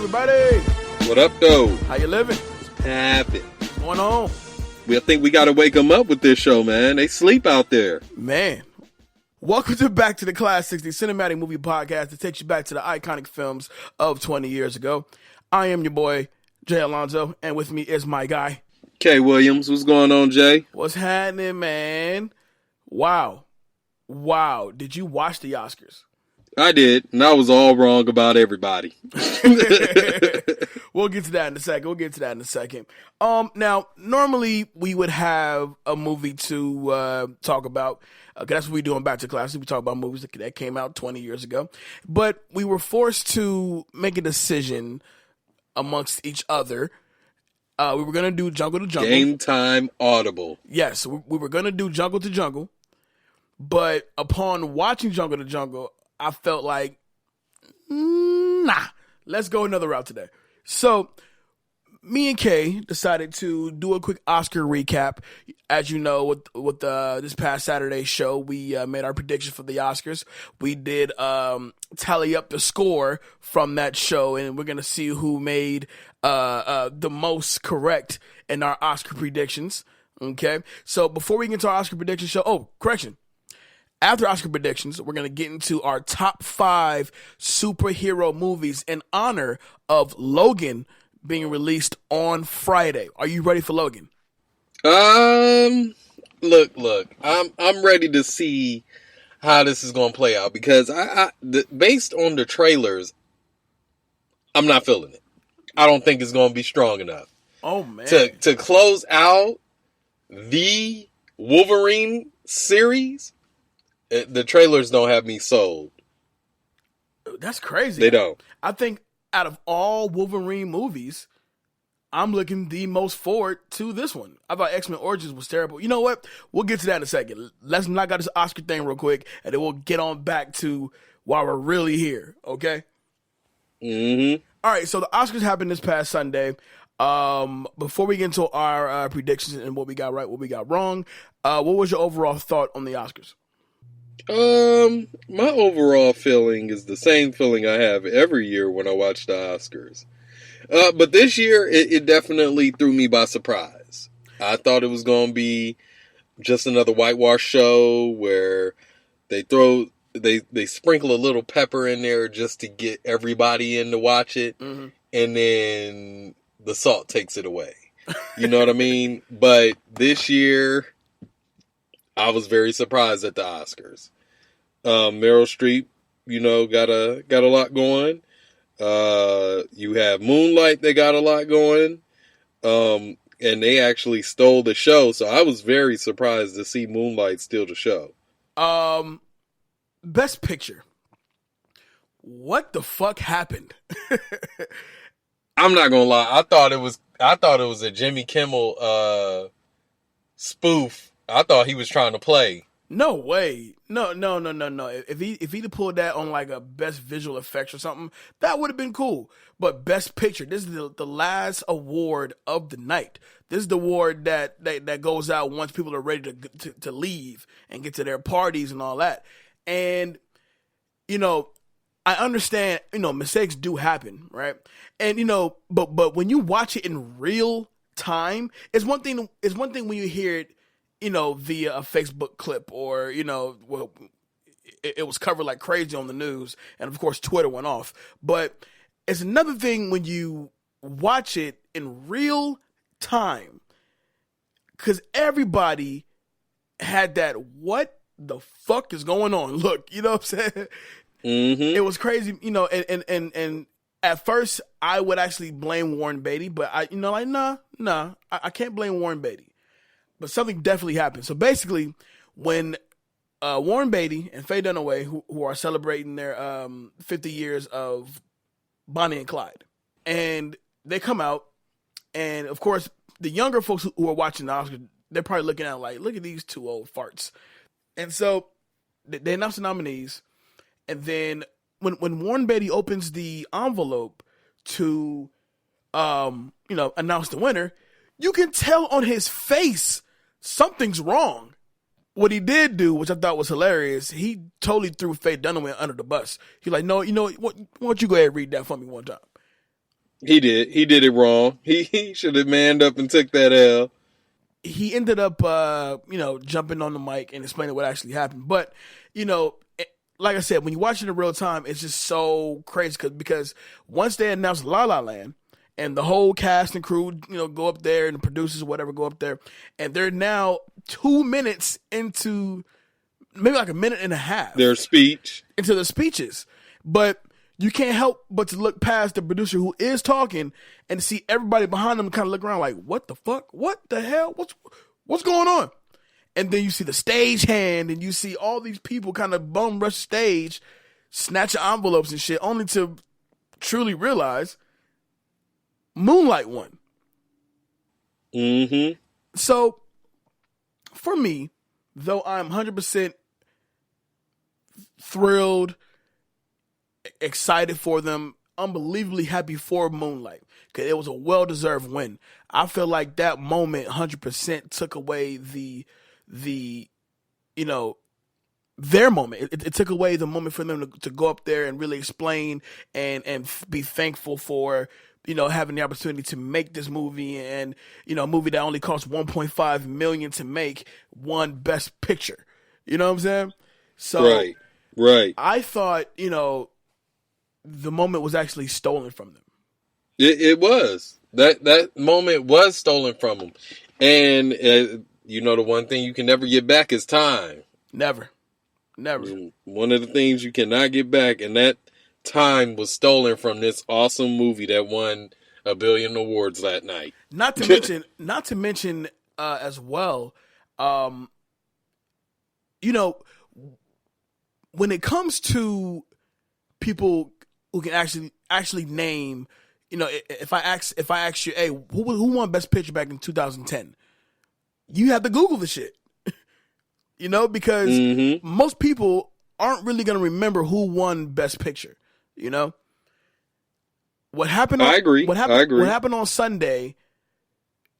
everybody? What up, though? How you living? Happy. What's going on? I think we got to wake them up with this show, man. They sleep out there. Man. Welcome to Back to the Classics, the cinematic movie podcast that takes you back to the iconic films of 20 years ago. I am your boy, Jay Alonzo, and with me is my guy, Kay Williams. What's going on, Jay? What's happening, man? Wow. Did you watch the Oscars? I did, and I was all wrong about everybody. We'll get to that in a second. Now, normally we would have a movie to talk about. That's what we do in Back to Classics. We talk about movies that came out 20 years ago. But we were forced to make a decision amongst each other. We were going to do Jungle to Jungle. Game Time Audible. Yes, we were going to do Jungle to Jungle. But upon watching Jungle to Jungle, I felt like, nah, let's go another route today. So me and Kay decided to do a quick Oscar recap. As you know, with this past Saturday's show, we made our predictions for the Oscars. We did tally up the score from that show, and we're going to see who made the most correct in our Oscar predictions. Okay, so before we get into our Oscar prediction show, correction. After Oscar predictions, we're going to get into our top 5 superhero movies in honor of Logan being released on Friday. Are you ready for Logan? Look. I'm ready to see how this is going to play out because based on the trailers, I'm not feeling it. I don't think it's going to be strong enough. Oh man. To close out the Wolverine series, the trailers don't have me sold. That's crazy. They don't. I think out of all Wolverine movies, I'm looking the most forward to this one. I thought X-Men Origins was terrible. You know what? We'll get to that in a second. Let's knock out this Oscar thing real quick, and then we'll get on back to why we're really here, okay? Mm-hmm. All right, so the Oscars happened this past Sunday. Before we get into our predictions and what we got right, what we got wrong, what was your overall thought on the Oscars? My overall feeling is the same feeling I have every year when I watch the Oscars. But this year, it definitely threw me by surprise. I thought it was going to be just another whitewash show where they sprinkle a little pepper in there just to get everybody in to watch it. Mm-hmm. And then the salt takes it away. You know what I mean? But this year, I was very surprised at the Oscars. Meryl Streep, got a lot going. You have Moonlight, they got a lot going. And they actually stole the show, so I was very surprised to see Moonlight steal the show. Best Picture. What the fuck happened? I'm not gonna lie. I thought it was a Jimmy Kimmel spoof. I thought he was trying to play. No way. No. If he'd pulled that on like a best visual effects or something, that would have been cool. But Best Picture, this is the last award of the night. This is the award that goes out once people are ready to leave and get to their parties and all that. And, I understand, mistakes do happen, right? And, but when you watch it in real time, it's one thing when you hear it, via a Facebook clip or, it was covered like crazy on the news. And of course, Twitter went off. But it's another thing when you watch it in real time. Because everybody had that, what the fuck is going on? Look, you know what I'm saying? Mm-hmm. It was crazy, and at first I would actually blame Warren Beatty, but I can't blame Warren Beatty. But something definitely happened. So basically, when Warren Beatty and Faye Dunaway, who are celebrating their 50 years of Bonnie and Clyde, and they come out, and of course, the younger folks who are watching the Oscars, they're probably looking at like, look at these two old farts. And so they announce the nominees, and then when Warren Beatty opens the envelope to announce the winner, you can tell on his face something's wrong. What he did do, which I thought was hilarious, he totally threw Faye Dunaway under the bus. He's like, no, why don't you go ahead and read that for me one time? He did. He did it wrong. He should have manned up and took that L. He ended up, jumping on the mic and explaining what actually happened. But, like I said, when you watch it in real time, it's just so crazy because once they announced La La Land and the whole cast and crew, go up there and the producers or whatever go up there, and they're now 2 minutes into maybe like a minute and a half Their speech. into the speeches. But you can't help but to look past the producer who is talking and see everybody behind them kind of look around like, what the fuck? What the hell? What's going on? And then you see the stage hand and you see all these people kind of bum rush stage, snatch envelopes and shit, only to truly realize Moonlight won. Mm-hmm. So, for me, though I'm 100% thrilled, excited for them, unbelievably happy for Moonlight, because it was a well-deserved win. I feel like that moment 100% took away their moment. It took away the moment for them to go up there and really explain and be thankful for, having the opportunity to make this movie, and, a movie that only cost $1.5 million to make, won Best Picture. You know what I'm saying? So Right. I thought, the moment was actually stolen from them. It was. That moment was stolen from them. And, the one thing you can never get back is time. Never. One of the things you cannot get back, and that time was stolen from this awesome movie that won 1 billion awards that night. Not to mention, as well, when it comes to people who can actually name, if I ask you, hey, who won Best Picture back in 2010, you have to Google the shit, because most people aren't really going to remember who won Best Picture. What happened? I agree. What happened on Sunday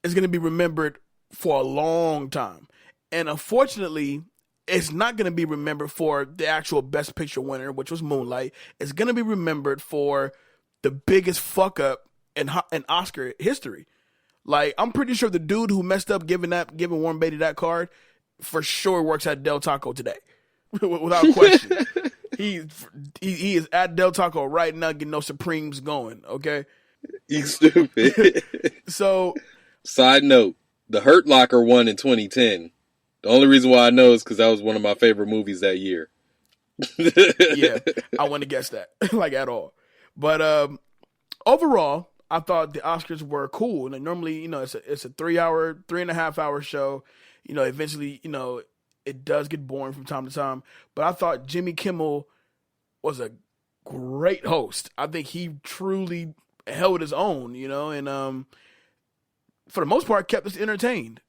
is going to be remembered for a long time, and unfortunately, it's not going to be remembered for the actual Best Picture winner, which was Moonlight. It's going to be remembered for the biggest fuck up in Oscar history. Like, I'm pretty sure the dude who messed up giving Warren Beatty that card for sure works at Del Taco today, without question. He is at Del Taco right now getting those Supremes going. Okay, You stupid. so Side note: The Hurt Locker won in 2010. The only reason why I know is because that was one of my favorite movies that year. yeah, I wouldn't guess that like at all. But overall, I thought the Oscars were cool. And normally, it's a 3.5 hour show. Eventually, it does get boring from time to time. But I thought Jimmy Kimmel was a great host. I think he truly held his own, and for the most part kept us entertained,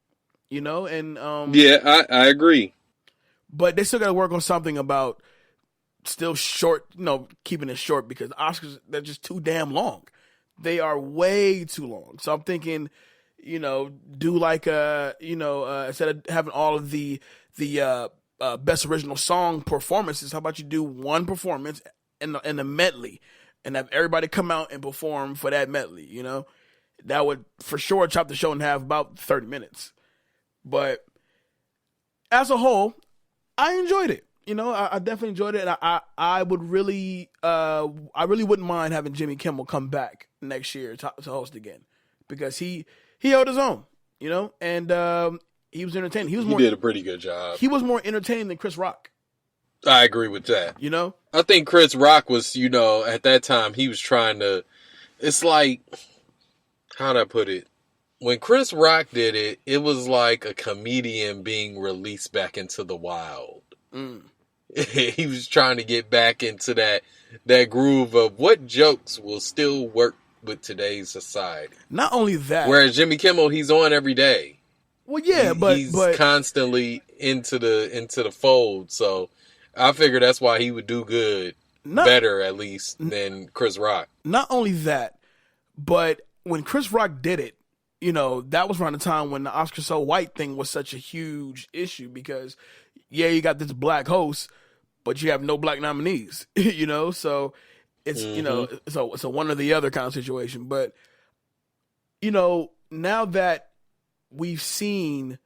and Yeah, I agree. But they still got to work on something about still short, keeping it short, because Oscars, they're just too damn long. They are way too long. So I'm thinking, do like instead of having all of the best original song performances, how about you do one performance in a medley and have everybody come out and perform for that medley? That would for sure chop the show in half, about 30 minutes. But as a whole, I enjoyed it. I definitely enjoyed it. And I would really, I really wouldn't mind having Jimmy Kimmel come back next year to host again, because he held his own, and he was entertaining. He did a pretty good job. He was more entertaining than Chris Rock. I agree with that. I think Chris Rock was, at that time he was trying to. It's like, how'd I put it? When Chris Rock did it, it was like a comedian being released back into the wild. He was trying to get back into that groove of what jokes will still work with today's society. Not only that, whereas Jimmy Kimmel, he's on every day. Well, yeah, he's constantly into the fold. So I figure that's why he would do good, better at least than Chris Rock. Not only that, but when Chris Rock did it, that was around the time when the Oscar So White thing was such a huge issue, because you got this black host, but you have no black nominees, so It's it's a one or the other kind of situation. But now that we've seen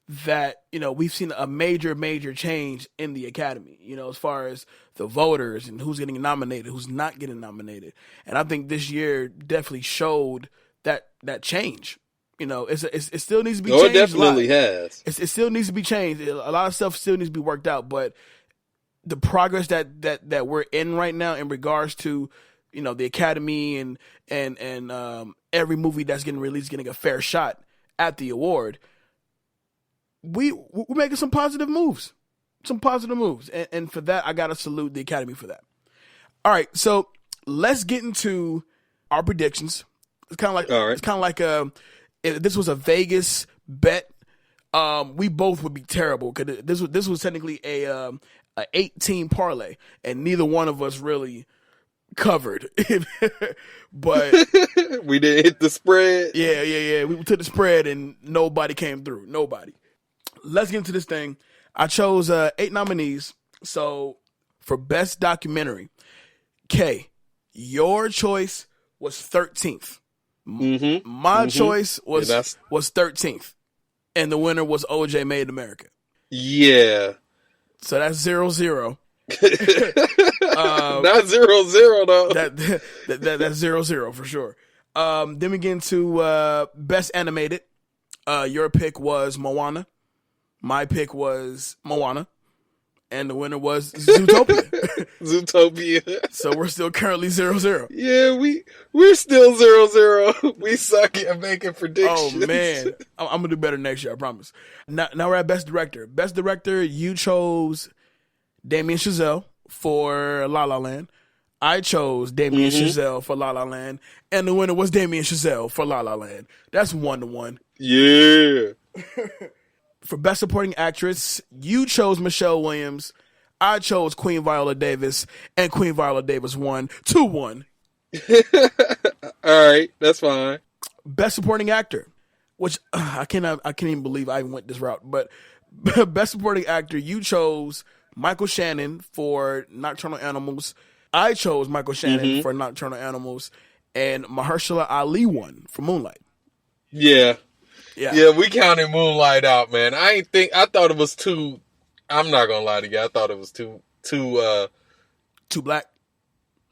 a major change in the Academy, as far as the voters and who's getting nominated, who's not getting nominated. And I think this year definitely showed that change. It still needs to be changed. It definitely has. It still needs to be changed. A lot of stuff still needs to be worked out, but the progress that we're in right now in regards to, the Academy and every movie that's getting released getting a fair shot at the award, we're making some positive moves. And for that, I got to salute the Academy for that. All right, so let's get into our predictions. It's kind of like, all right. It's kind of like if this was a Vegas bet, we both would be terrible because this was technically a 8-team parlay, and neither one of us really covered. But we didn't hit the spread. Yeah. We took the spread and nobody came through. Nobody. Let's get into this thing. I chose 8 nominees. So for best documentary, K, your choice was 13th. Mm-hmm. My choice was 13th, and the winner was OJ Made in America. Yeah. So that's 0-0. Not 0-0 though. That's 0-0 for sure. Then we get into best animated. Your pick was Moana. My pick was Moana. And the winner was Zootopia. Zootopia. So we're still currently 0-0. Yeah, we're still 0-0. We suck at making predictions. Oh man, I'm gonna do better next year. I promise. Now we're at best director. Best director, you chose Damien Chazelle for La La Land. I chose Damien Chazelle for La La Land, and the winner was Damien Chazelle for La La Land. That's 1-1. Yeah. For best supporting actress, you chose Michelle Williams. I chose Queen Viola Davis, and Queen Viola Davis won 2-1. All right, that's fine. Best supporting actor, which I can't even believe I even went this route. But best supporting actor, you chose Michael Shannon for Nocturnal Animals. I chose Michael Shannon for Nocturnal Animals, and Mahershala Ali won for Moonlight. Yeah, we counted Moonlight out, man. I thought it was too. I'm not gonna lie to you. I thought it was too black.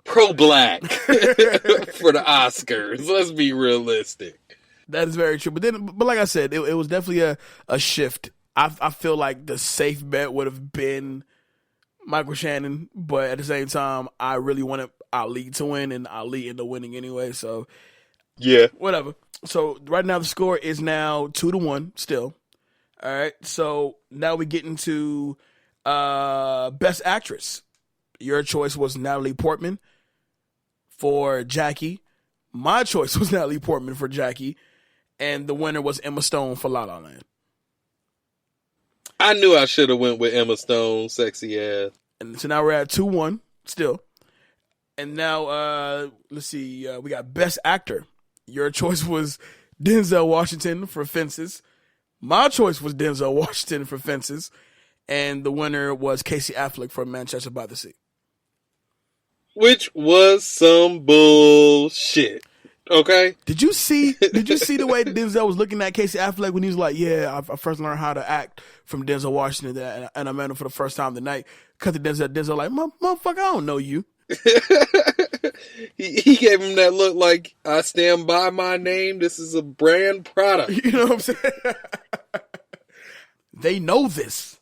Pro-black for the Oscars. Let's be realistic. That is very true. But like I said, it was definitely a shift. I feel like the safe bet would have been Michael Shannon, but at the same time, I really wanted Ali to win, and Ali ended up winning anyway. So yeah, whatever. So right now the score is now 2-1 still. All right. So now we get into best actress. Your choice was Natalie Portman for Jackie. My choice was Natalie Portman for Jackie, and the winner was Emma Stone for La La Land. I knew I should have went with Emma Stone, sexy ass. And so now we're at 2-1 still. And now let's see. We got best actor. Your choice was Denzel Washington for Fences. My choice was Denzel Washington for Fences, and the winner was Casey Affleck for Manchester by the Sea. Which was some bullshit. Okay. Did you see the way Denzel was looking at Casey Affleck when he was like, "Yeah, I first learned how to act from Denzel Washington, and I met him for the first time tonight." Cut to Denzel like, "Motherfucker, I don't know you." he gave him that look like, I stand by my name. This is a brand product. You know what I'm saying? They know this.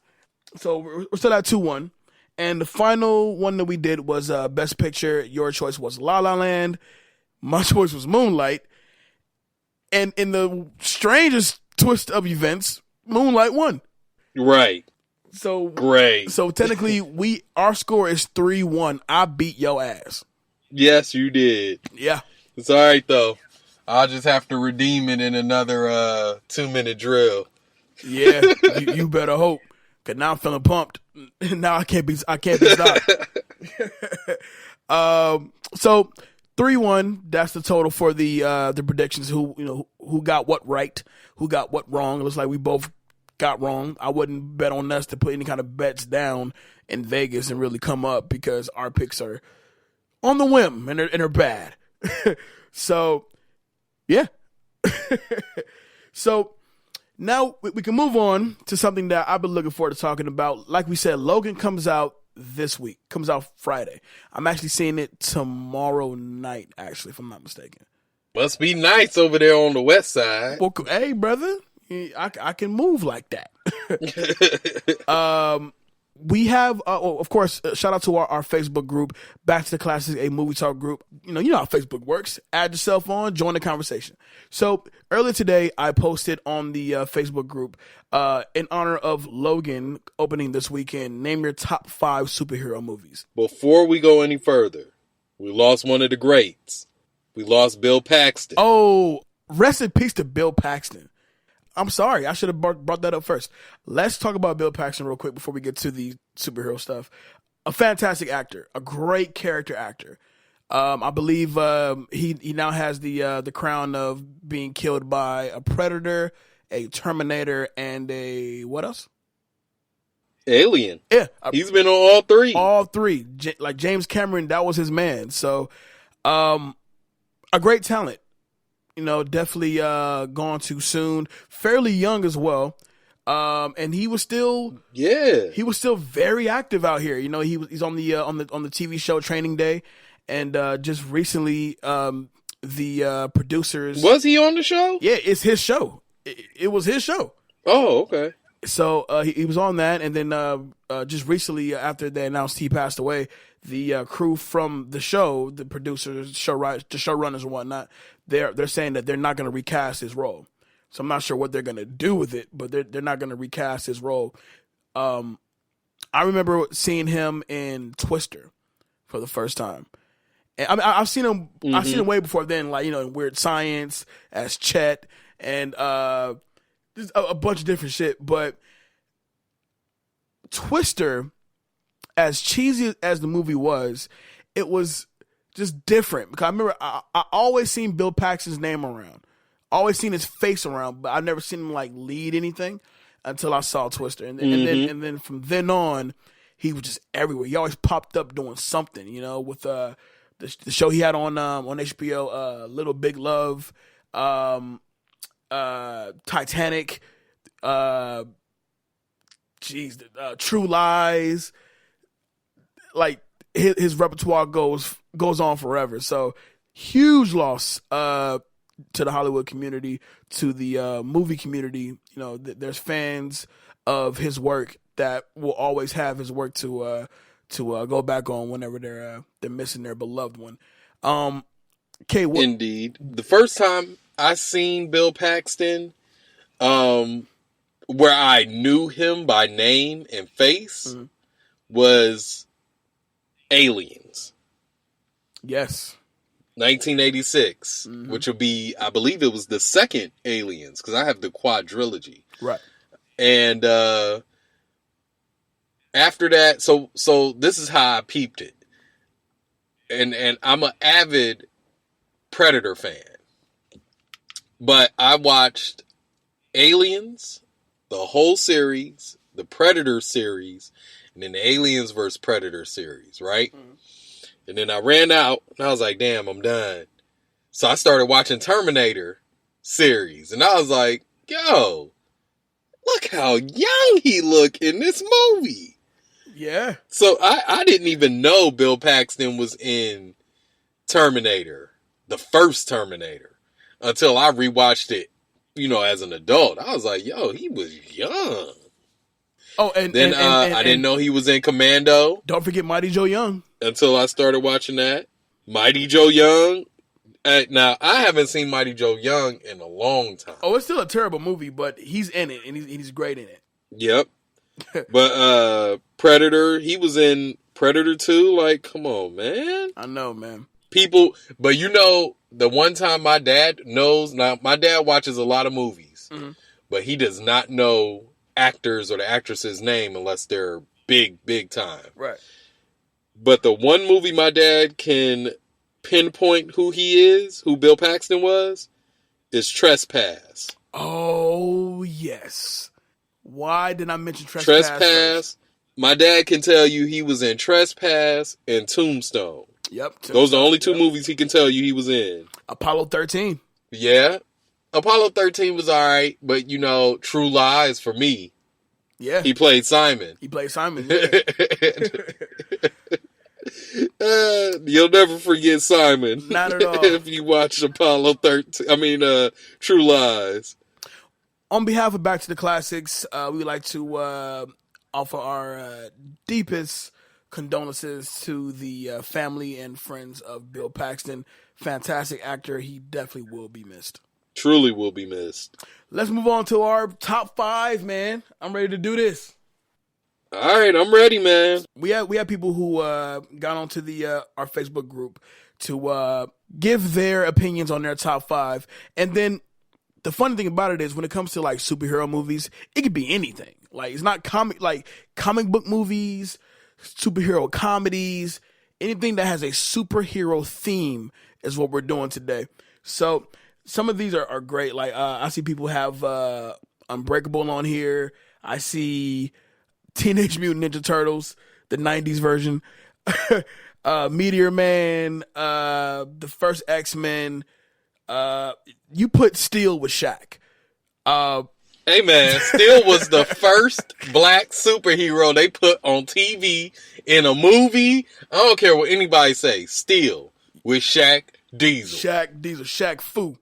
So we're still at 2-1. And the final one that we did was Best Picture. Your choice was La La Land. My choice was Moonlight. And in the strangest twist of events, Moonlight won. Right. So great. So technically, our score is 3-1. I beat your ass. Yes, you did. Yeah. It's all right though. I'll just have to redeem it in another 2-minute drill. Yeah, you better hope. Cause now I'm feeling pumped. Now I can't be stopped. So 3-1. That's the total for the predictions. Who got what right, who got what wrong. It looks like we both got wrong. I wouldn't bet on us to put any kind of bets down in Vegas and really come up because our picks are on the whim, and they're bad. So, yeah. So now we can move on to something that I've been looking forward to talking about. Like we said, Logan comes out this week, comes out Friday. I'm actually seeing it tomorrow night, actually, if I'm not mistaken. Must be nice over there on the west side. Well, hey, brother, I can move like that. We have, of course, shout out to our Facebook group, Back to the Classics, a movie talk group. You know how Facebook works. Add yourself on, join the conversation. So earlier today, I posted on the Facebook group in honor of Logan opening this weekend. Name your top 5 superhero movies. Before we go any further, we lost one of the greats. We lost Bill Paxton. Oh, rest in peace to Bill Paxton. I'm sorry. I should have brought that up first. Let's talk about Bill Paxton real quick before we get to the superhero stuff. A fantastic actor, a great character actor. I believe he now has the crown of being killed by a Predator, a Terminator, and a what else? Alien. Yeah, he's been on all 3. All 3, like James Cameron, that was his man. So, a great talent. You know, definitely gone too soon. Fairly young as well, and he was still very active out here. You know, he's on the TV show Training Day, and just recently the producers was he on the show? Yeah, it's his show. It was his show. Oh, okay. So he was on that, and then just recently after they announced he passed away, the crew from the show, the producers, the showrunners and whatnot, they're saying that they're not going to recast his role. So I'm not sure what they're going to do with it, but they're not going to recast his role. I remember seeing him in Twister for the first time. And I mean, I've seen him. Mm-hmm. I've seen him way before then, like in Weird Science as Chet and just a bunch of different shit. But Twister, as cheesy as the movie was, it was just different. Because I remember I always seen Bill Paxton's name around, always seen his face around, but I've never seen him like lead anything until I saw Twister, and then from then on, he was just everywhere. He always popped up doing something, with the show he had on HBO, Little Big Love, Titanic, True Lies. Like his repertoire goes on forever. So huge loss to the Hollywood community, to the movie community. There's fans of his work that will always have his work to go back on whenever they're missing their beloved one. Indeed, the first time I seen Bill Paxton, where I knew him by name and face, was Aliens. Yes. 1986, which would be, I believe it was the second Aliens, because I have the quadrilogy. Right. And after that, so this is how I peeped it. And I'm an avid Predator fan. But I watched Aliens, the whole series, the Predator series, and then the Aliens vs. Predator series, right? And then I ran out, and I was like, damn, I'm done. So I started watching Terminator series, and I was like, yo, look how young he look in this movie. Yeah. So I didn't even know Bill Paxton was in Terminator, the first Terminator, until I rewatched it, as an adult. I was like, yo, he was young. Oh, and then I didn't know he was in Commando. Don't forget Mighty Joe Young. Until I started watching that. Mighty Joe Young. Now, I haven't seen Mighty Joe Young in a long time. Oh, it's still a terrible movie, but he's in it, and he's great in it. Yep. But Predator, he was in Predator 2. Like, come on, man. I know, man. People, but the one time my dad knows, now my dad watches a lot of movies, but he does not know actors or the actress's name unless they're big time. Right. But the one movie my dad can pinpoint who Bill Paxton was, is Trespass. Oh, yes. Why did I mention Trespass? My dad can tell you he was in Trespass and Tombstone. Yep. Those are the only two movies he can tell you he was in. Apollo 13. Yeah. Apollo 13 was all right, but, True Lies for me. Yeah. He played Simon. He played Simon, yeah. You'll never forget Simon. Not at all. If you watch Apollo 13, True Lies. On behalf of Back to the Classics, we would like to offer our deepest condolences to the family and friends of Bill Paxton. Fantastic actor. He definitely will be missed. Truly will be missed. Let's move on to our top 5, man. I'm ready to do this. All right, I'm ready, man. We have people who got onto the our Facebook group to give their opinions on their top 5, and then the funny thing about it is when it comes to like superhero movies, it could be anything. Like it's not comic book movies, superhero comedies, anything that has a superhero theme is what we're doing today. So some of these are great. Like I see people have Unbreakable on here. I see Teenage Mutant Ninja Turtles, the 90s version, Meteor Man, the first X-Men. You put Steel with Shaq. Hey man, Steel was the first black superhero they put on TV in a movie. I don't care what anybody say. Steel with Shaq Diesel. Shaq Fu.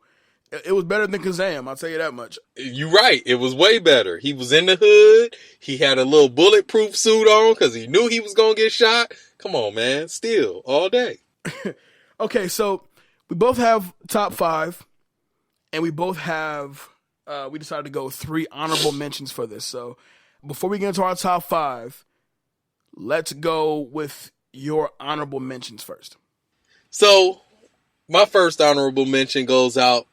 It was better than Kazam, I'll tell you that much. You're right. It was way better. He was in the hood. He had a little bulletproof suit on because he knew he was going to get shot. Come on, man. Steel all day. Okay, so we both have top 5, and we both have, we decided to go 3 honorable mentions for this. So before we get into our top 5, let's go with your honorable mentions first. So my first honorable mention goes out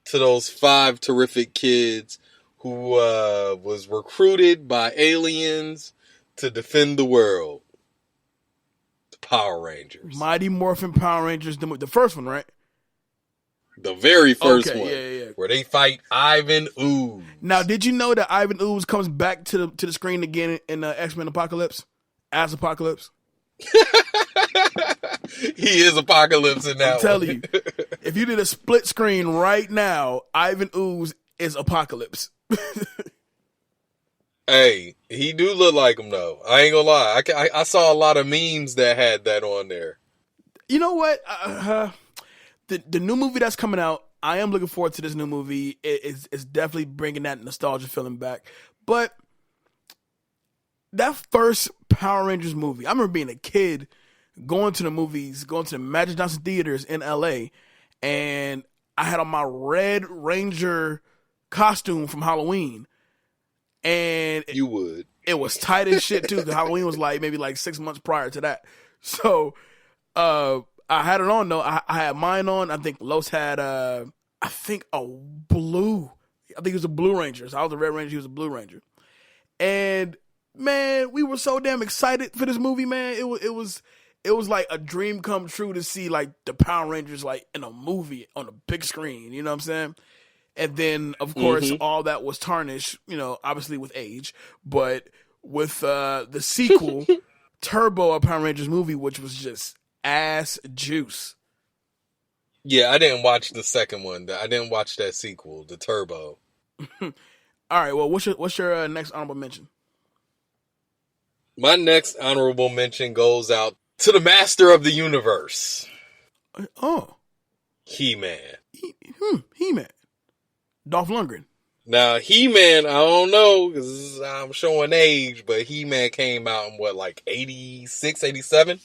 to those 5 terrific kids who was recruited by aliens to defend the world. The Power Rangers. Mighty Morphin Power Rangers, the first one, right? The very first one. Yeah. Where they fight Ivan Ooze. Now, did you know that Ivan Ooze comes back to the screen again in X-Men Apocalypse? As Apocalypse? He is Apocalypse in that I'm telling you, if you did a split screen right now, Ivan Ooze is Apocalypse. Hey, he do look like him though. I ain't gonna lie. I saw a lot of memes that had that on there. You know what? The new movie that's coming out, I am looking forward to this new movie. It's definitely bringing that nostalgia feeling back. But that first Power Rangers movie, I remember being a kid, going to the movies, going to the Magic Johnson Theaters in LA, and I had on my Red Ranger costume from Halloween. And You would. it was tight as shit too, because Halloween was maybe 6 months prior to that. So I had it on though. I had mine on. I think Los had a blue. I think he was a Blue Ranger. So I was a Red Ranger, he was a Blue Ranger. And man, we were so damn excited for this movie, man. It was like a dream come true to see the Power Rangers in a movie on a big screen. You know what I'm saying? And then, of course, all that was tarnished, obviously with age, but with the sequel, Turbo, a Power Rangers movie, which was just ass juice. Yeah, I didn't watch the second one. I didn't watch that sequel, the Turbo. All right, well, what's your next honorable mention? My next honorable mention goes out to the Master of the Universe. Oh. He-Man. He-Man. Dolph Lundgren. Now, He-Man, I don't know, because I'm showing age, but He-Man came out in 86, 87?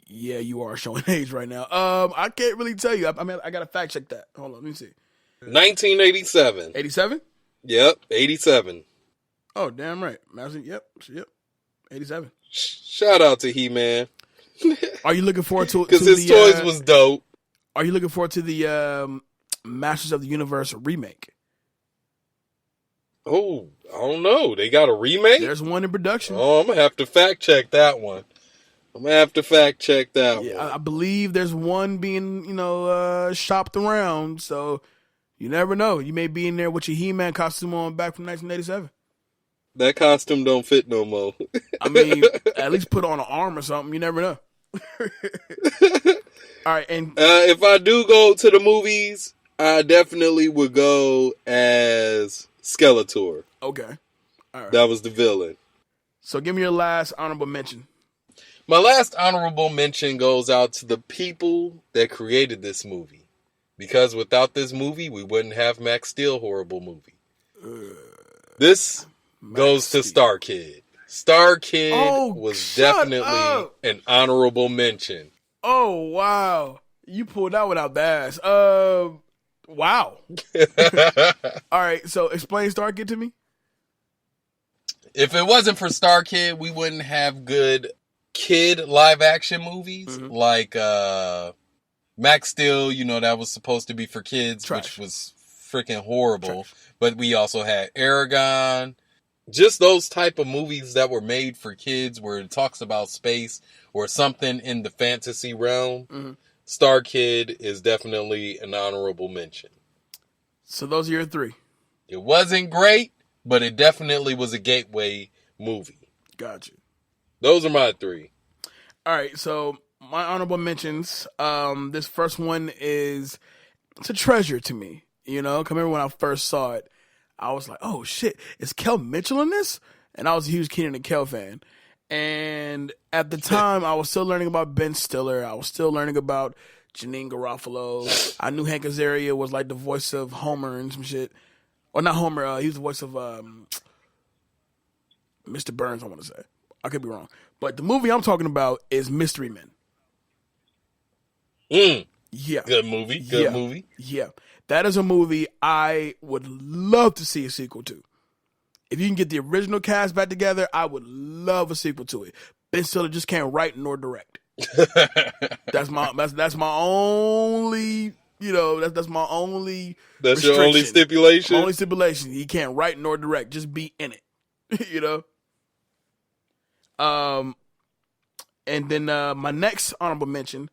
Yeah, you are showing age right now. I can't really tell you. I got to fact check that. Hold on, let me see. 1987. 87? Yep, 87. Oh, damn right. Yep. 87. Shout out to He-Man. Are you looking forward to because his toys was dope. Are you looking forward to the Masters of the Universe remake? Oh, I don't know. They got a remake? There's one in production. Oh, I'm going to have to fact check that one. I believe there's one being, shopped around. So you never know. You may be in there with your He-Man costume on back from 1987. That costume don't fit no more. I mean, at least put on an arm or something. You never know. All right, and If I do go to the movies, I definitely would go as Skeletor. okay, all right. That was the villain. So give me your last honorable mention. My last honorable mention goes out to the people that created this movie. Because without this movie, we wouldn't have Max Steel horrible movie. This goes to Star Kid. Star Kid was definitely an honorable mention. Oh, wow. You pulled that one out the ass. Wow. All right, so explain Star Kid to me. If it wasn't for Star Kid, we wouldn't have good kid live action movies like Max Steel, that was supposed to be for kids, which was freaking horrible. But we also had Aragon. Just those type of movies that were made for kids where it talks about space or something in the fantasy realm. Star Kid is definitely an honorable mention. So those are your three. It wasn't great, but it definitely was a gateway movie. Gotcha. Those are my three. All right, so my honorable mentions. This first one it's a treasure to me. I remember when I first saw it, I was like, oh shit, is Kel Mitchell in this? And I was a huge Kenan and Kel fan. And at the time, I was still learning about Ben Stiller. I was still learning about Janine Garofalo. I knew Hank Azaria was like the voice of Homer and some shit. Or not Homer, he was the voice of Mr. Burns, I want to say. I could be wrong. But the movie I'm talking about is Mystery Men. Yeah. Good movie. Good movie. Yeah. That is a movie I would love to see a sequel to. If you can get the original cast back together, I would love a sequel to it. Ben Stiller just can't write nor direct. That's my only, that's my only That's your only stipulation? My only stipulation. He can't write nor direct. Just be in it. And then my next honorable mention,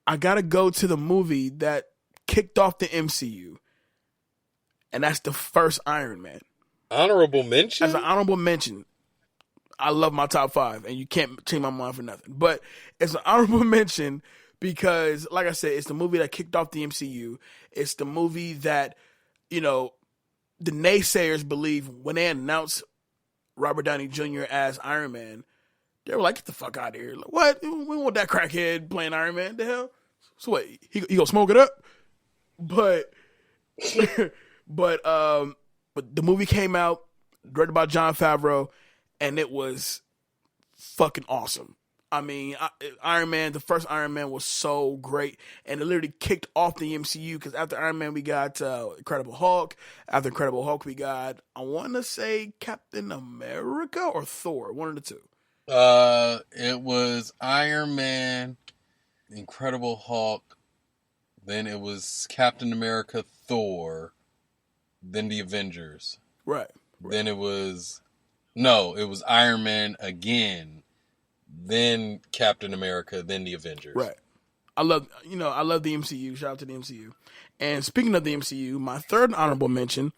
I gotta go to the movie that kicked off the MCU, and that's the first Iron Man. Honorable mention? As an honorable mention, I love my top 5, and you can't change my mind for nothing. But it's an honorable mention because, like I said, it's the movie that kicked off the MCU. It's the movie that, the naysayers believe when they announced Robert Downey Jr. as Iron Man, they were like, get the fuck out of here. Like, what? We want that crackhead playing Iron Man. The hell? So what? He gonna smoke it up? But the movie came out, directed by Jon Favreau, and it was fucking awesome. I mean, Iron Man, the first Iron Man was so great, and it literally kicked off the MCU because after Iron Man, we got Incredible Hulk. After Incredible Hulk, we got, I want to say, Captain America or Thor, one of the two. It was Iron Man, Incredible Hulk, then it was Captain America, Thor, then the Avengers. Right. Then it was Iron Man again, then Captain America, then the Avengers. Right. I love the MCU. Shout out to the MCU. And speaking of the MCU, my third honorable mention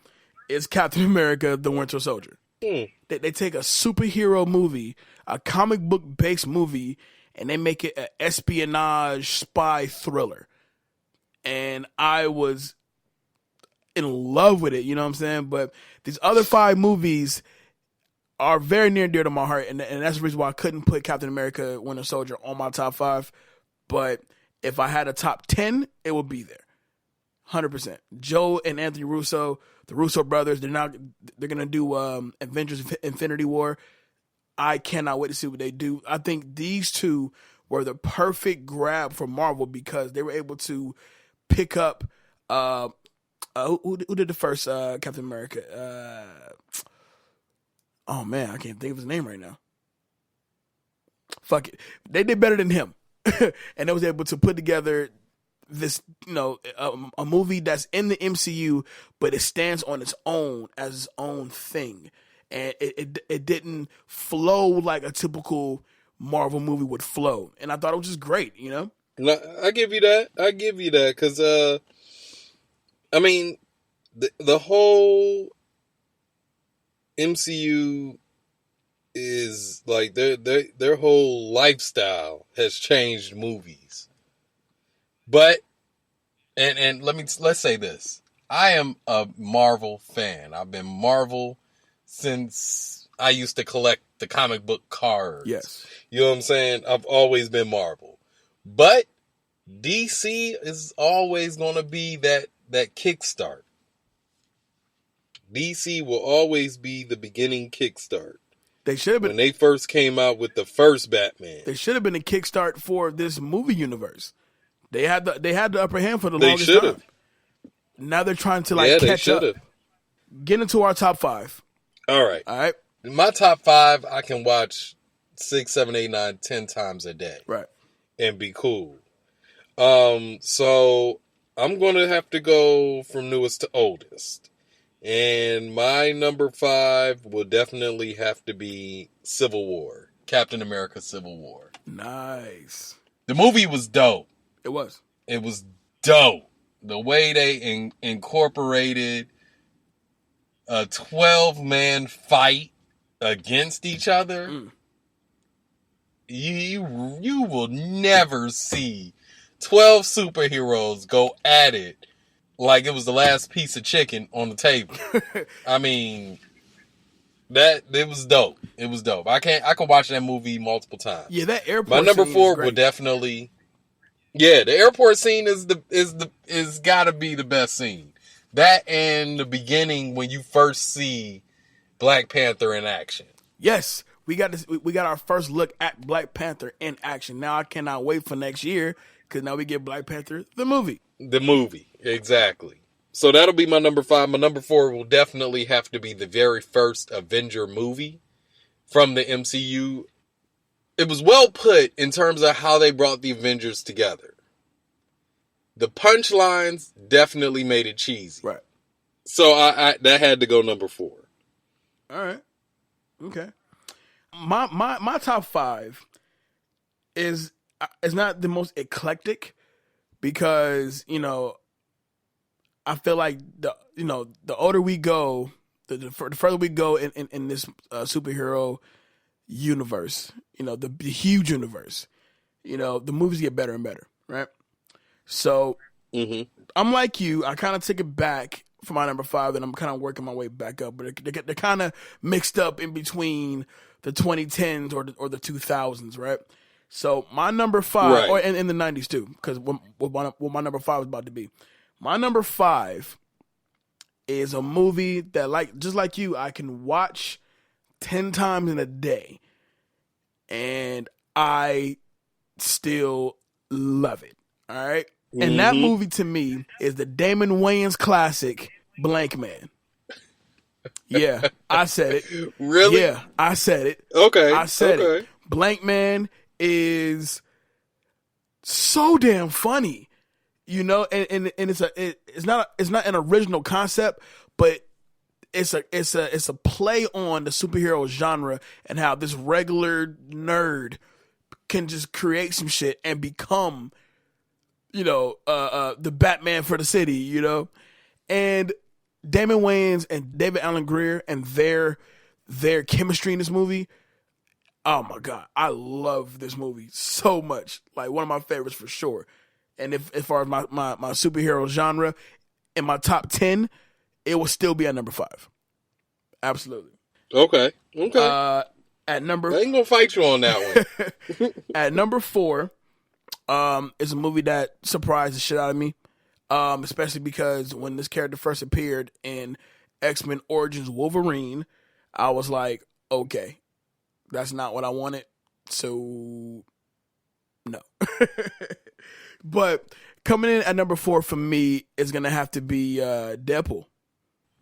is Captain America: The Winter Soldier. They take a superhero movie, a comic book based movie, and they make it an espionage spy thriller. And I was in love with it, you know what I'm saying? But these other 5 movies are very near and dear to my heart, and that's the reason why I couldn't put Captain America: Winter Soldier on my top 5. But if I had a top 10, it would be there. 100%. Joe and Anthony Russo, the Russo brothers, they're going to do Avengers Infinity War. I cannot wait to see what they do. I think these two were the perfect grab for Marvel because they were able to pick up who did the first Captain America? Oh man, I can't think of his name right now. Fuck it. They did better than him. And they was able to put together this, a movie that's in the MCU, but it stands on its own as its own thing. And it didn't flow like a typical Marvel movie would flow. And I thought it was just great, I give you that. Because, I mean, the whole MCU is like their whole lifestyle has changed movies. But and let's say this. I am a Marvel fan. I've been Marvel since I used to collect the comic book cards. Yes. You know what I'm saying? I've always been Marvel. But DC is always going to be that kickstart. DC will always be the beginning kickstart. They should have been when they first came out with the first Batman. They should have been a kickstart for this movie universe. They had the upper hand for the longest time. Now they're trying to catch up. Get into our top 5. All right. My top 5, I can watch 6, 7, 8, 9, 10 times a day. Right. And be cool. So I'm going to have to go from newest to oldest. And my number 5 will definitely have to be Civil War. Captain America Civil War. Nice. The movie was dope. It was. It was dope. The way they incorporated a 12-man fight against each other. You will never see 12 superheroes go at it like it was the last piece of chicken on the table. I mean, it was dope. It was dope. I could watch that movie multiple times. Yeah, that airport. My number 4 will definitely. Yeah, the airport scene is gotta be the best scene. That and the beginning when you first see Black Panther in action. Yes, we got our first look at Black Panther in action. Now I cannot wait for next year because now we get Black Panther the movie. The movie, exactly. So that'll be my number 5. My number 4 will definitely have to be the very first Avenger movie from the MCU. It was well put in terms of how they brought the Avengers together. The punchlines definitely made it cheesy. Right. So I that had to go number 4. All right. Okay. My top 5 is not the most eclectic because, I feel like the older we go, the further we go in this superhero universe, the huge universe, the movies get better and better, right? So I'm like you. I kind of took it back for my number 5, and I'm kind of working my way back up. But they're kind of mixed up in between the 2010s or the 2000s, right? So my number 5, right. or in the 90s too, because what my number 5 is about to be. My number 5 is a movie that, just like you, I can watch 10 times in a day, and I still love it. All right? And that movie to me is the Damon Wayans classic, Blank Man. Yeah, I said it. Really? Yeah, I said it. Okay. I said it. Blank Man is so damn funny. And it's not an original concept, but it's a play on the superhero genre and how this regular nerd can just create some shit and become the Batman for the city, and Damon Wayans and David Alan Grier and their chemistry in this movie. Oh my God, I love this movie so much. Like one of my favorites for sure. And as far as my superhero genre, in my top 10, it will still be at number 5. Absolutely. Okay. At number, I ain't gonna fight you on that one. At number 4. It's a movie that surprised the shit out of me, especially because when this character first appeared in X-Men Origins Wolverine, I was like, okay, that's not what I wanted, so no. But coming in at number 4 for me is going to have to be Deadpool.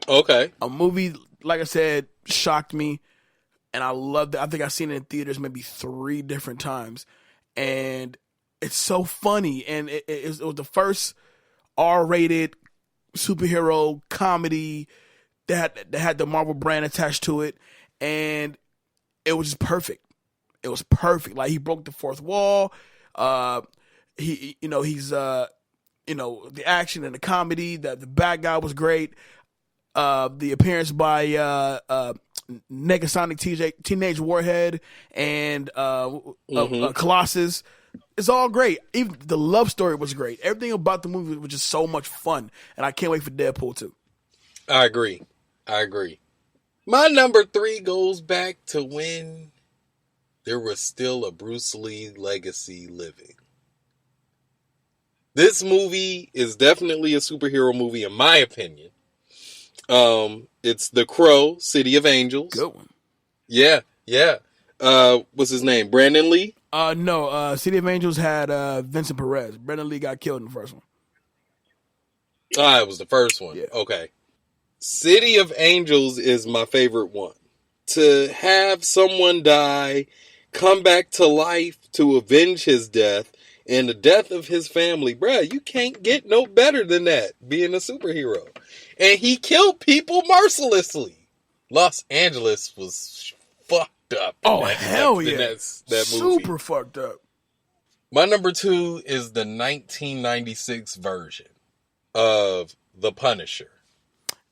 Okay. A movie, like I said, shocked me, and I loved it. I think I've seen it in theaters maybe 3 different times, and it's so funny, and it was the first R-rated superhero comedy that had the Marvel brand attached to it, and it was just perfect. It was perfect. Like he broke the fourth wall. He's the action and the comedy. The bad guy was great. The appearance by Negasonic Teenage Warhead and Colossus. It's all great. Even the love story was great. Everything about the movie was just so much fun, and I can't wait for Deadpool 2. I agree. My number 3 goes back to when there was still a Bruce Lee legacy living. This movie is definitely a superhero movie, in my opinion. It's The Crow, City of Angels. Good one. Yeah. What's his name? Brandon Lee? No. City of Angels had Vincent Perez. Brandon Lee got killed in the first one. It was the first one. Yeah. Okay. City of Angels is my favorite one. To have someone die, come back to life to avenge his death, and the death of his family, bruh, you can't get no better than that, being a superhero. And he killed people mercilessly. Los Angeles was fucked up. Hell yeah. That movie. Super fucked up. My number 2 is the 1996 version of The Punisher.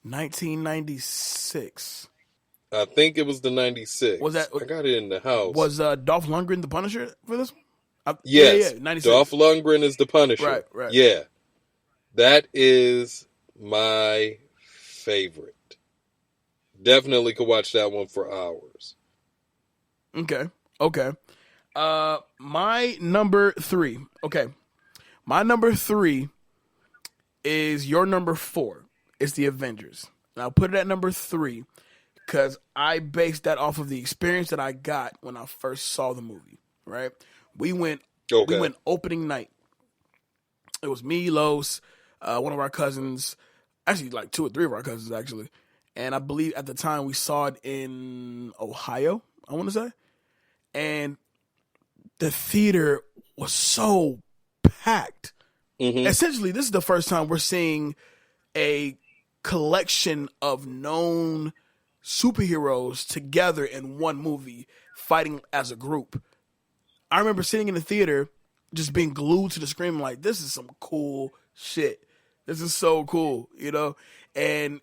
1996. I think it was the 96. Was that? I got it in the house. Was Dolph Lundgren the Punisher for this one? Yes. Yeah, 96. Dolph Lundgren is the Punisher. Right. Yeah. That is my favorite. Definitely could watch that one for hours. Okay. My number 3. Okay. My number 3 is your number 4. It's the Avengers. And I'll put it at number 3 because I based that off of the experience that I got when I first saw the movie. Right? We went opening night. It was me, Los, one of our cousins, actually like 2 or 3 of our cousins actually. And I believe at the time we saw it in Ohio, I want to say. And the theater was so packed. Mm-hmm. Essentially, this is the first time we're seeing a collection of known superheroes together in one movie fighting as a group. I remember sitting in the theater just being glued to the screen like, this is some cool shit. This is so cool, you know? And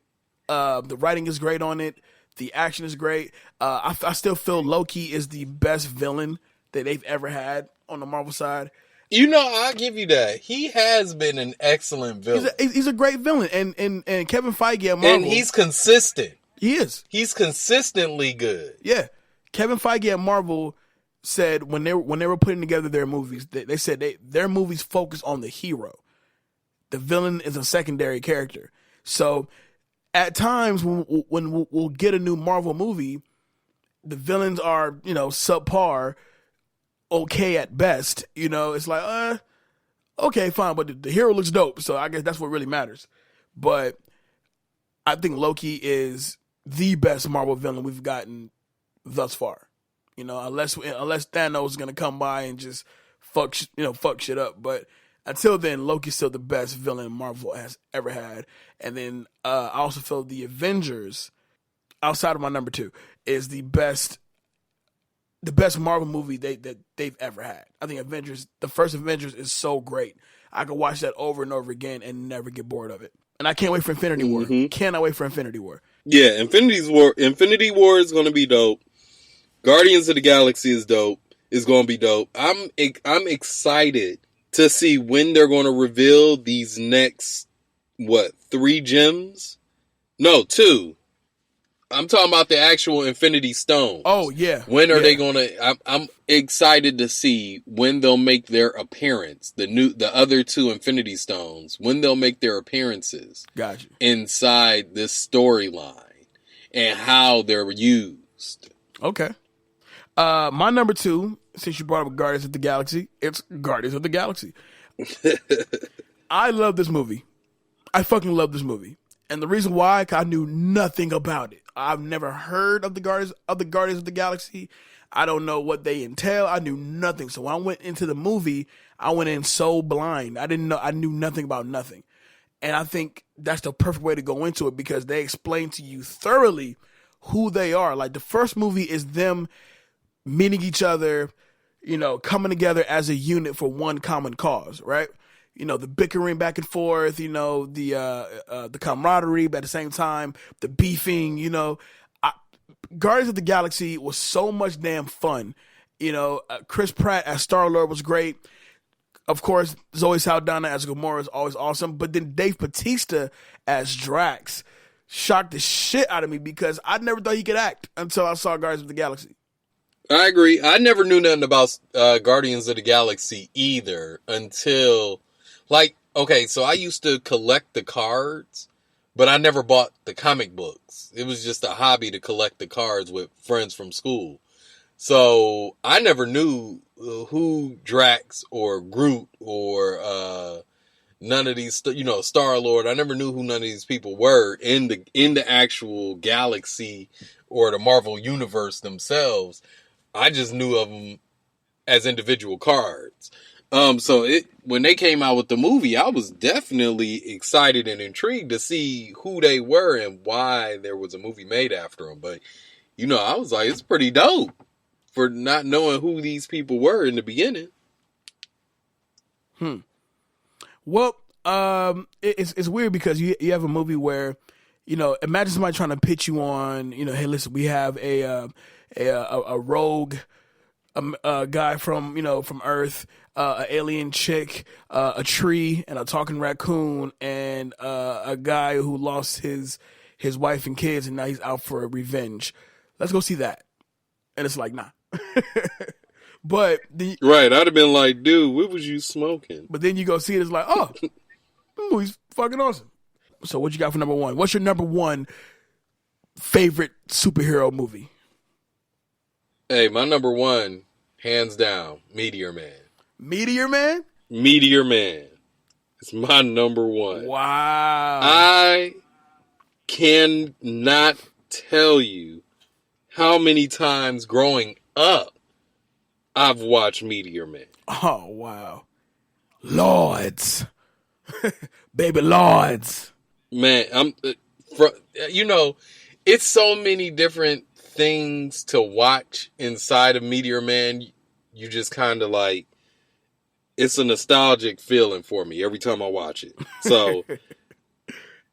the writing is great on it. The action is great. I still feel Loki is the best villain that they've ever had on the Marvel side. You know, I'll give you that. He has been an excellent villain. He's a great villain. And Kevin Feige at Marvel. And he's consistent. He is. He's consistently good. Yeah. Kevin Feige at Marvel said when they were putting together their movies, they said their movies focus on the hero. The villain is a secondary character. So at times when we'll get a new Marvel movie, the villains are, subpar, okay at best. It's like, okay, fine, but the hero looks dope, so I guess that's what really matters. But I think Loki is the best Marvel villain we've gotten thus far. Unless Thanos is gonna come by and just fuck shit up. But until then, Loki's still the best villain Marvel has ever had. And then I also feel the Avengers, outside of my number 2, is the best Marvel movie that they've ever had. I think the first Avengers is so great. I could watch that over and over again and never get bored of it. And I can't wait for Infinity War. Cannot wait for Infinity War. Yeah, Infinity War is going to be dope. Guardians of the Galaxy is dope. It's going to be dope. I'm excited to see when they're going to reveal these next 3 gems? No, 2. I'm talking about the actual Infinity Stones. Oh, yeah. When are they going to... I'm excited to see when they'll make their appearance. The other 2 Infinity Stones. When they'll make their appearances. Gotcha. Inside this storyline. And how they're used. Okay. My number 2, since you brought up Guardians of the Galaxy, it's Guardians of the Galaxy. I love this movie. I fucking love this movie. And the reason why, because I knew nothing about it. I've never heard of the Guardians of the Galaxy. I don't know what they entail. I knew nothing. So when I went into the movie, I went in so blind. I knew nothing about nothing. And I think that's the perfect way to go into it because they explain to you thoroughly who they are. Like the first movie is them meeting each other, coming together as a unit for one common cause, right? The bickering back and forth, the camaraderie, but at the same time, the beefing, Guardians of the Galaxy was so much damn fun. You know, Chris Pratt as Star-Lord was great. Of course, Zoe Saldana as Gamora is always awesome. But then Dave Bautista as Drax shocked the shit out of me because I never thought he could act until I saw Guardians of the Galaxy. I agree. I never knew nothing about Guardians of the Galaxy either until, like, okay, so I used to collect the cards, but I never bought the comic books. It was just a hobby to collect the cards with friends from school. So I never knew who Drax or Groot or none of these, Star-Lord. I never knew who none of these people were in the actual galaxy or the Marvel universe themselves. I just knew of them as individual cards. So when they came out with the movie, I was definitely excited and intrigued to see who they were and why there was a movie made after them. But, I was like, it's pretty dope for not knowing who these people were in the beginning. Well, it's weird because you have a movie where, imagine somebody trying to pitch you on, hey, listen, we have a rogue guy from Earth, an alien chick, a tree, and a talking raccoon, and a guy who lost his wife and kids, and now he's out for revenge. Let's go see that. And it's like, nah. But right, I'd have been like, dude, what was you smoking? But then you go see it, it's like, oh, the movie's fucking awesome. So what you got for number one? What's your number one favorite superhero movie? Hey, my number one, hands down, Meteor Man. Meteor Man? Meteor Man. It's my number one. Wow. I cannot tell you how many times growing up I've watched Meteor Man. Oh, wow. Lords. Baby Lords. Man, it's so many different things to watch inside of Meteor Man. You just kind of like, it's a nostalgic feeling for me every time I watch it. So,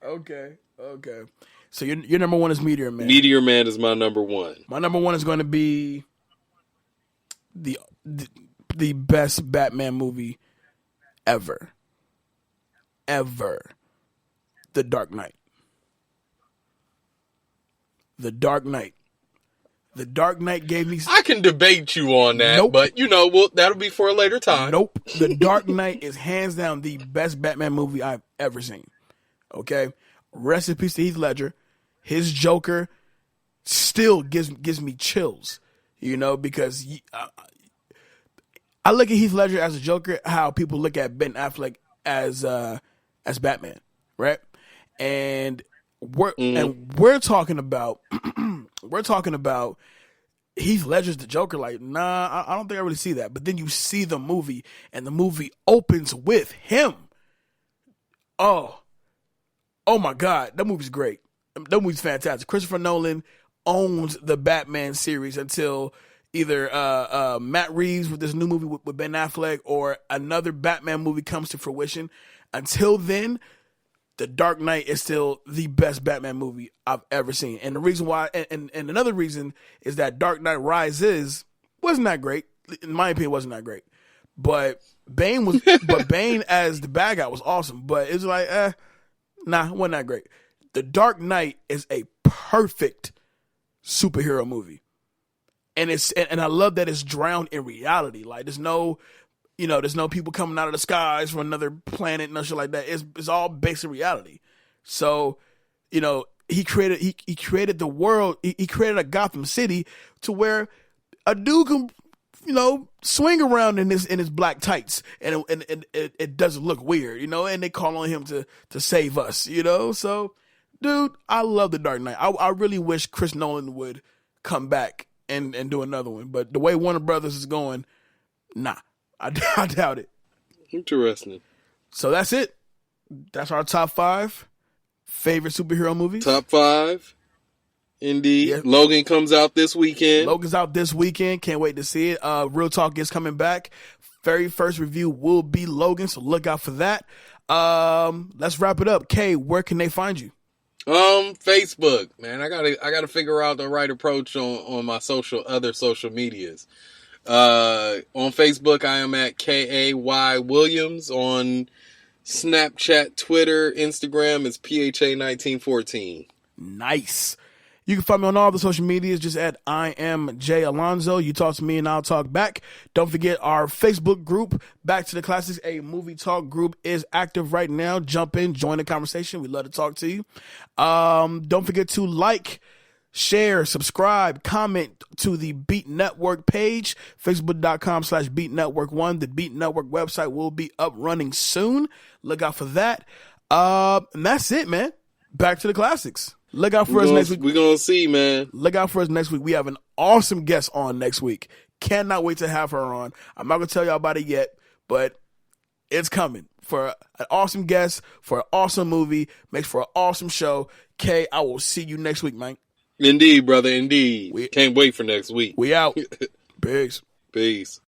okay. So your number one is Meteor Man. Meteor Man is my number one. My number one is going to be the best Batman movie ever. The Dark Knight. The Dark Knight. The Dark Knight gave me... I can debate you on that, but, that'll be for a later time. Nope. The Dark Knight is hands down the best Batman movie I've ever seen. Okay? Rest in peace to Heath Ledger. His Joker still gives me chills, because I look at Heath Ledger as a Joker, how people look at Ben Affleck as Batman, right? And we're talking about Heath Ledger's the Joker. Like, nah, I don't think I really see that. But then you see the movie, and the movie opens with him. Oh my God, that movie's great. That movie's fantastic. Christopher Nolan owns the Batman series until either Matt Reeves with this new movie with Ben Affleck or another Batman movie comes to fruition. Until then, The Dark Knight is still the best Batman movie I've ever seen. And the reason why, and another reason is that Dark Knight Rises wasn't that great. In my opinion, wasn't that great. But Bane as the bad guy was awesome. But it was like, wasn't that great. The Dark Knight is a perfect superhero movie. And I love that it's drowned in reality. Like there's no people coming out of the skies from another planet and shit like that. It's all based in reality. So, he created the world. He created a Gotham City to where a dude can, swing around in his black tights and it doesn't look weird, and they call on him to save us, So, dude, I love The Dark Knight. I really wish Chris Nolan would come back and do another one. But the way Warner Brothers is going, nah, I doubt it. Interesting. So that's it. That's our top 5 favorite superhero movies. Top 5. Indeed. Yeah. Logan comes out this weekend. Logan's out this weekend. Can't wait to see it. Real Talk is coming back. Very first review will be Logan, so look out for that. Let's wrap it up. Kay, where can they find you? Facebook, man. I gotta figure out the right approach on my other social medias. On Facebook, I am at KAY Williams. On Snapchat, Twitter, Instagram is PHA1914. Nice. You can find me on all the social medias just at I am Jay Alonzo. You talk to me and I'll talk back. Don't forget our Facebook group, Back to the Classics, a movie talk group, is active right now. Jump in, join the conversation. We'd love to talk to you. Don't forget to like, share, subscribe, comment to the Beat Network page, facebook.com/Beat Network 1. The Beat Network website will be up running soon. Look out for that. And that's it, man. Back to the Classics. Look out for us next week. We're going to see, man. Look out for us next week. We have an awesome guest on next week. Cannot wait to have her on. I'm not going to tell y'all about it yet, but it's coming. For an awesome guest, for an awesome movie, makes for an awesome show. Kay, I will see you next week, man. Indeed, brother, indeed. Can't wait for next week. We out. Peace. Peace.